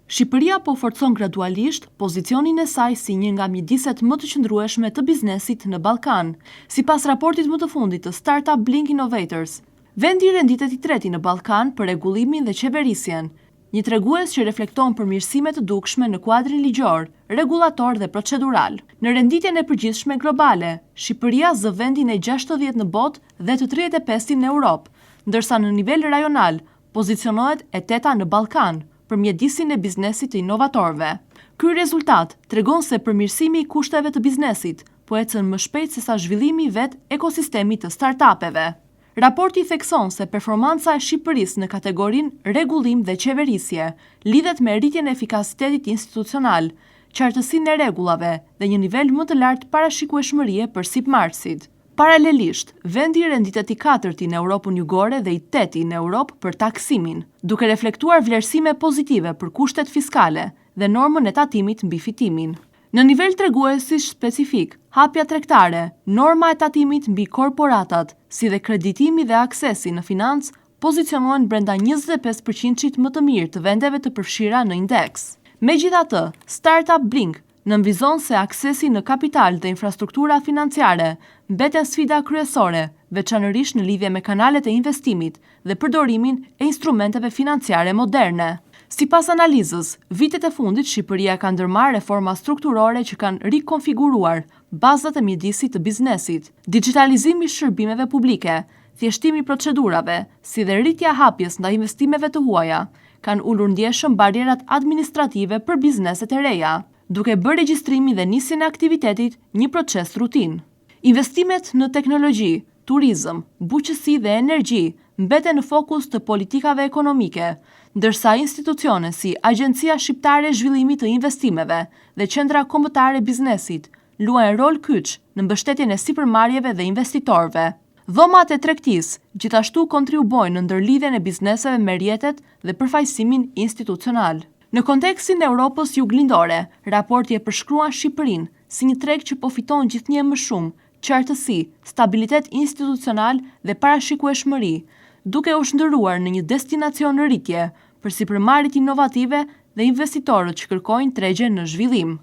Shqipëria po forcon gradualisht pozicionin e saj si një nga mjediset më të qëndrueshme të biznesit në Ballkan, sipas raportit më të fundit të Startup Blink Innovators. Vendi renditet i treti në Ballkan për rregullimin dhe qeverisjen, një tregues që reflekton përmirësime të dukshme në kuadrin ligjor, rregullator dhe procedural. Në renditjen e përgjithshme globale, Shqipëria zë vendin e 60 në botë dhe të 35 në Europë, ndërsa në nivel rajonal pozicionohet e 8 në Ballkan për mjedisin e biznesit të inovatorëve. Ky rezultat tregon se përmirësimi i kushteve të biznesit po ecën më shpejt se sa zhvillimi i vet ekosistemit të startupeve. Raporti thekson se performanca e Shqipërisë në kategorinë rregullim dhe qeverisje lidhet me rritjen e efikasitetit institucional, qartësinë e rregullave dhe një nivel më të lartë parashikueshmërie për sipmarrësit. Paralelisht, vendi renditet i 4 në Europën jugore dhe i 8 në Europë për taksimin, duke reflektuar vlerësime pozitive për kushtet fiskale dhe normën e tatimit mbi fitimin. Në nivel treguesi specifik, hapja tregtare, norma e tatimit mbi korporatat, si dhe kreditimi dhe aksesi në financë, pozicionohen brenda 25%-shit më të mirë të vendeve të përfshira në indeks. Megjithatë, Startup Blink nënvizon se aksesi në kapital dhe infrastruktura financiare mbeten sfida kryesore, veçanërisht në lidhje me kanalet e investimit dhe përdorimin e instrumenteve financiare moderne. Sipas analizës, vitet e fundit Shqipëria ka ndërmarrë reforma strukturore që kanë rikonfiguruar bazat e mjedisit të biznesit, digitalizimi i shërbimeve publike, thjeshtimi i procedurave, si dhe rritja e hapjes ndaj investimeve të huaja, kanë ulur ndjeshëm barierat administrative për bizneset e reja, duke bërë regjistrimin dhe nisjen e aktivitetit një proces rutinë. Investimet në teknologji, turizëm, bujqësi dhe energji mbeten në fokus të politikave ekonomike, ndërsa institucione si Agjencia Shqiptare e Zhvillimit të Investimeve dhe Qendra Kombëtare e Biznesit luajnë rol kyç në mbështetjen e sipërmarrjeve dhe investitorëve. Dhomat e tregtisë gjithashtu kontribuojnë në ndërlidhjen e bizneseve me rrjetet dhe përfaqësimin institucional. Në kontekstin e Europës juglindore, raporti e përshkruan Shqipërinë si një treg që po fiton gjithnjë më shumë qartësi, stabilitet institucional dhe parashikueshmëri, duke u shndërruar në një destinacion në rritje për sipërmarrjet inovative dhe investitorët që kërkojnë tregje në zhvillim.